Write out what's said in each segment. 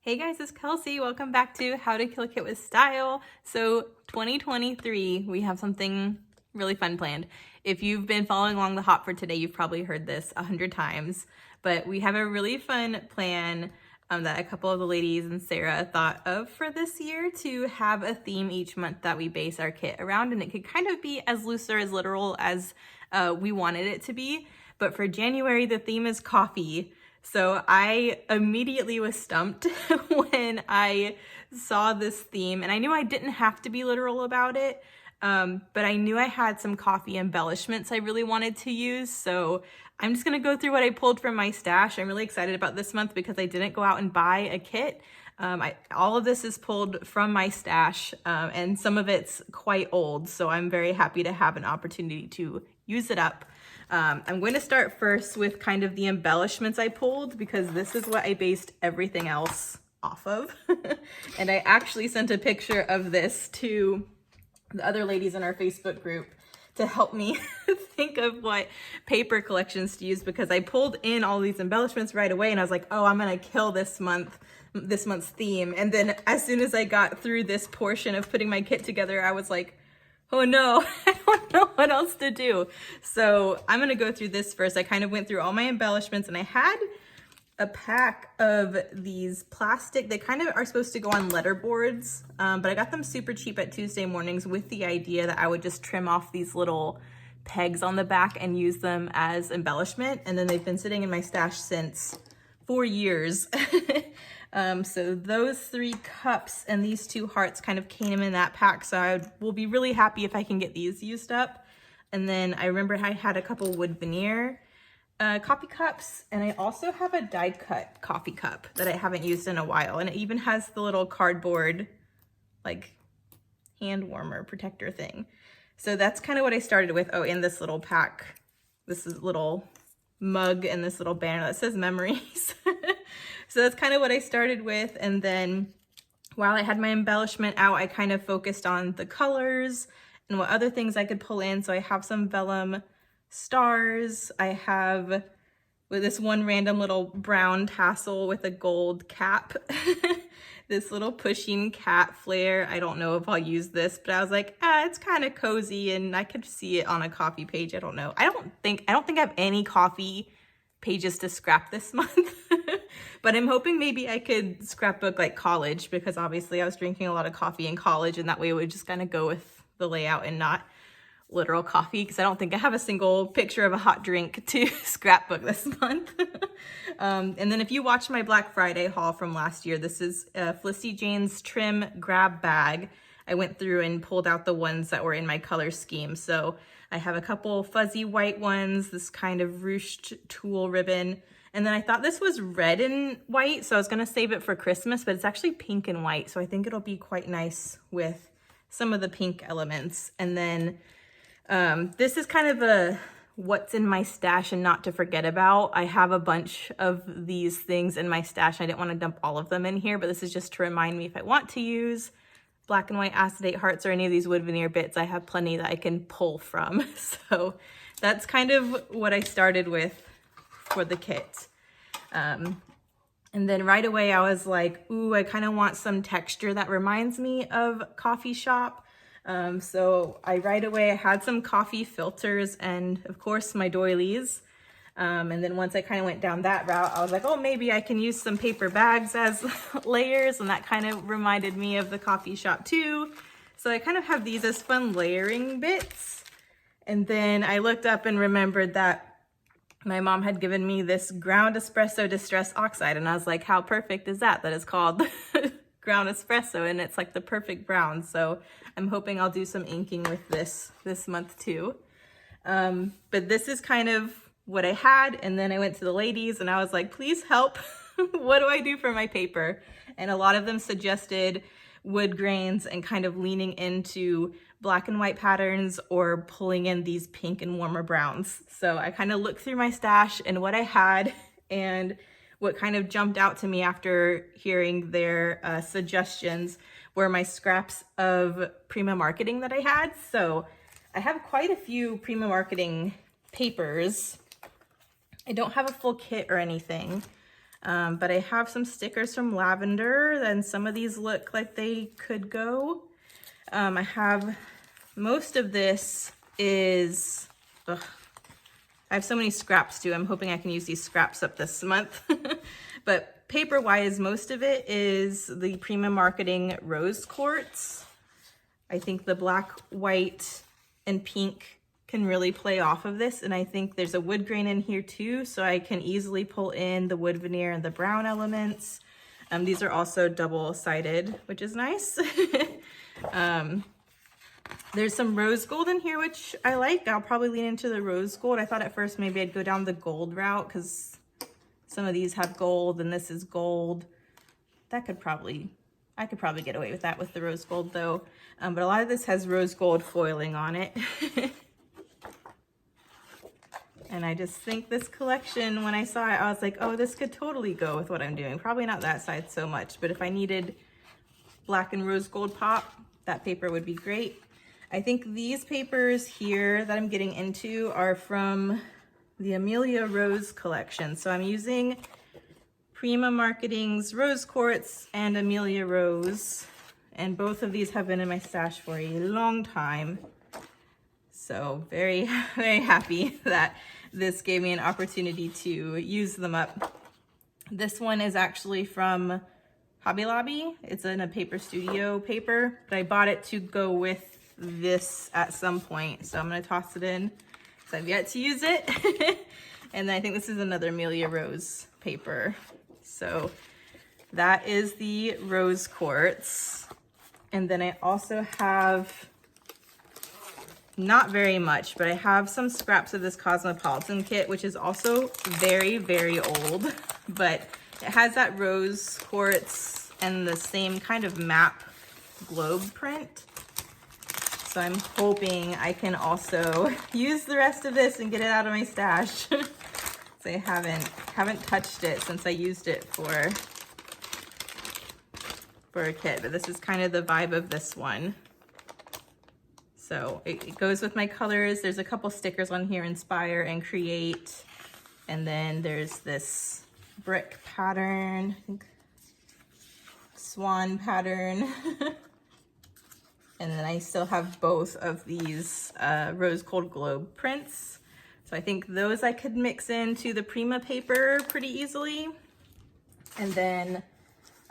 Hey guys, it's Kelsey. Welcome back to How to Kill a Kit with Style. So 2023, we have something really fun planned. If you've been following along the Hot for Today, you've probably heard this 100 times, but we have a really fun plan that a couple of the ladies and Sarah thought of for this year to have a theme each month that we base our kit around, and it could kind of be as loose or as literal as we wanted it to be. But for January, the theme is coffee. So I immediately was stumped when I saw this theme, and I knew I didn't have to be literal about it, but I knew I had some coffee embellishments I really wanted to use. So I'm just gonna go through what I pulled from my stash. I'm really excited about this month because I didn't go out and buy a kit. All of this is pulled from my stash, and some of it's quite old, so I'm very happy to have an opportunity to use it up. I'm going to start first with kind of the embellishments I pulled because this is what I based everything else off of. And I actually sent a picture of this to the other ladies in our Facebook group to help me think of what paper collections to use, because I pulled in all these embellishments right away and I was like, oh, I'm gonna kill this month's theme. And then as soon as I got through this portion of putting my kit together, I was like, oh no, I don't know what else to do. So I'm gonna go through this first. I kind of went through all my embellishments, and I had a pack of these plastic, they kind of are supposed to go on letter boards, but I got them super cheap at Tuesday mornings with the idea that I would just trim off these little pegs on the back and use them as embellishment. And then they've been sitting in my stash since 4 years. So those 3 cups and these 2 hearts kind of came in that pack. So I will be really happy if I can get these used up. And then I remember I had a couple wood veneer coffee cups, and I also have a die cut coffee cup that I haven't used in a while. And it even has the little cardboard like hand warmer protector thing. So that's kind of what I started with. Oh, and this little pack, this is little mug and this little banner that says memories. So that's kind of what I started with. And then while I had my embellishment out, I kind of focused on the colors and what other things I could pull in. So I have some vellum stars. I have with this one random little brown tassel with a gold cap. This little pushing cat flare. I don't know if I'll use this, but I was like, it's kind of cozy and I could see it on a coffee page. I don't know. I don't think I have any coffee pages to scrap this month. But I'm hoping maybe I could scrapbook like college, because obviously I was drinking a lot of coffee in college, and that way it would just kind of go with the layout and not literal coffee, because I don't think I have a single picture of a hot drink to scrapbook this month. And then if you watched my Black Friday haul from last year, this is Felicity Jane's trim grab bag. I went through and pulled out the ones that were in my color scheme. So I have a couple fuzzy white ones, this kind of ruched tulle ribbon. And then I thought this was red and white, so I was gonna save it for Christmas, but it's actually pink and white. So I think it'll be quite nice with some of the pink elements. And then this is kind of a what's in my stash and not to forget about. I have a bunch of these things in my stash. I didn't want to dump all of them in here, but this is just to remind me if I want to use black and white acetate hearts or any of these wood veneer bits, I have plenty that I can pull from. So that's kind of what I started with for the kit. And then right away I was like, ooh, I kind of want some texture that reminds me of coffee shop. So I had some coffee filters and of course my doilies. And then once I kind of went down that route, I was like, oh, maybe I can use some paper bags as layers. And that kind of reminded me of the coffee shop too. So I kind of have these as fun layering bits. And then I looked up and remembered that my mom had given me this ground espresso distress oxide. And I was like, how perfect is that? That is called ground espresso, and it's like the perfect brown. So I'm hoping I'll do some inking with this month too. But this is kind of what I had. And then I went to the ladies and I was like, please help. What do I do for my paper? And a lot of them suggested wood grains and kind of leaning into black and white patterns or pulling in these pink and warmer browns. So I kind of looked through my stash and what I had, and what kind of jumped out to me after hearing their suggestions were my scraps of Prima marketing that I had. So I have quite a few Prima marketing papers. I don't have a full kit or anything, But I have some stickers from Lavender, and some of these look like they could go. I have most of this is, I have so many scraps too. I'm hoping I can use these scraps up this month. But paper-wise, most of it is the Prima Marketing Rose Quartz. I think the black, white, and pink can really play off of this, and I think there's a wood grain in here too, so I can easily pull in the wood veneer and the brown elements. These are also double-sided, which is nice. There's some rose gold in here, which I like. I'll probably lean into the rose gold. I thought at first maybe I'd go down the gold route because some of these have gold and this is gold. I could probably get away with that with the rose gold though. But a lot of this has rose gold foiling on it. And I just think this collection, when I saw it, I was like, oh, this could totally go with what I'm doing. Probably not that side so much, but if I needed black and rose gold pop, that paper would be great. I think these papers here that I'm getting into are from the Amelia Rose collection. So I'm using Prima Marketing's Rose Quartz and Amelia Rose. And both of these have been in my stash for a long time. So very, very happy that this gave me an opportunity to use them up. This one is actually from Hobby Lobby. It's in a Paper Studio paper, but I bought it to go with this at some point. So I'm gonna toss it in because I've yet to use it. And then I think this is another Amelia Rose paper. So that is the Rose Quartz. And then I also have, not very much, but I have some scraps of this Cosmopolitan kit, which is also very, very old, but it has that rose quartz and the same kind of map globe print. So I'm hoping I can also use the rest of this and get it out of my stash. So I haven't touched it since I used it for a kit, but this is kind of the vibe of this one. So it goes with my colors. There's a couple stickers on here, Inspire and Create. And then there's this brick pattern, I think swan pattern. And then I still have both of these rose gold globe prints. So I think those I could mix into the Prima paper pretty easily. And then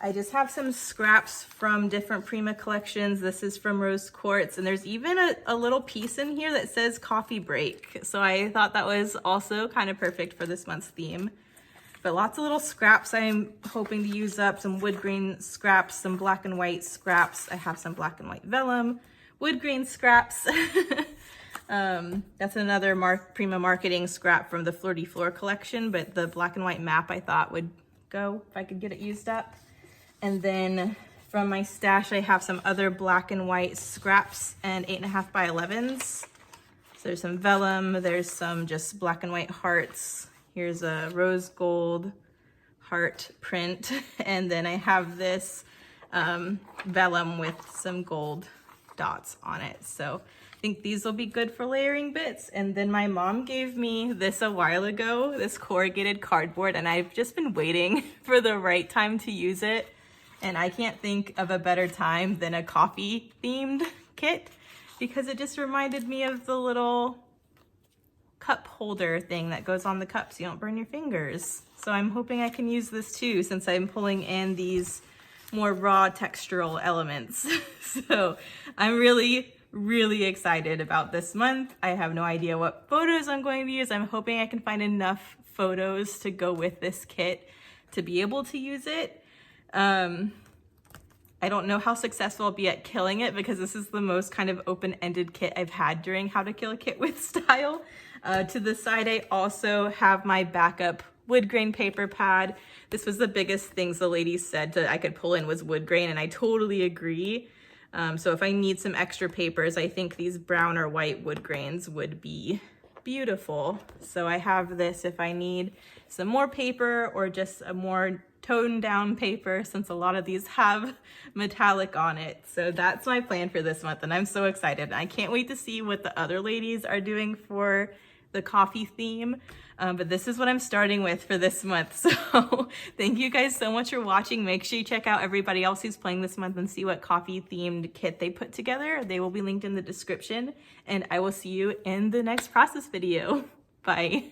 I just have some scraps from different Prima collections. This is from Rose Quartz, and there's even a little piece in here that says coffee break. So I thought that was also kind of perfect for this month's theme. But lots of little scraps I'm hoping to use up, some wood grain scraps, some black and white scraps. I have some black and white vellum, wood grain scraps. That's another Prima Marketing scrap from the Flirty Floor collection, but the black and white map I thought would go if I could get it used up. And then from my stash, I have some other black and white scraps and 8.5 by 11s. So there's some vellum, there's some just black and white hearts. Here's a rose gold heart print. And then I have this vellum with some gold dots on it. So I think these will be good for layering bits. And then my mom gave me this a while ago, this corrugated cardboard, and I've just been waiting for the right time to use it. And I can't think of a better time than a coffee themed kit because it just reminded me of the little cup holder thing that goes on the cup so you don't burn your fingers. So I'm hoping I can use this too since I'm pulling in these more raw textural elements. So I'm really, really excited about this month. I have no idea what photos I'm going to use. I'm hoping I can find enough photos to go with this kit to be able to use it. I don't know how successful I'll be at killing it because this is the most kind of open-ended kit I've had during How to Kill a Kit with Style. To the side, I also have my backup wood grain paper pad. This was the biggest things the ladies said that I could pull in was wood grain, and I totally agree. So if I need some extra papers, I think these brown or white wood grains would be beautiful. So I have this if I need some more paper or just a more toned down paper since a lot of these have metallic on it. So that's my plan for this month and I'm so excited. I can't wait to see what the other ladies are doing for the coffee theme. But this is what I'm starting with for this month. So thank you guys so much for watching. Make sure you check out everybody else who's playing this month and see what coffee themed kit they put together. They will be linked in the description, and I will see you in the next process video. Bye.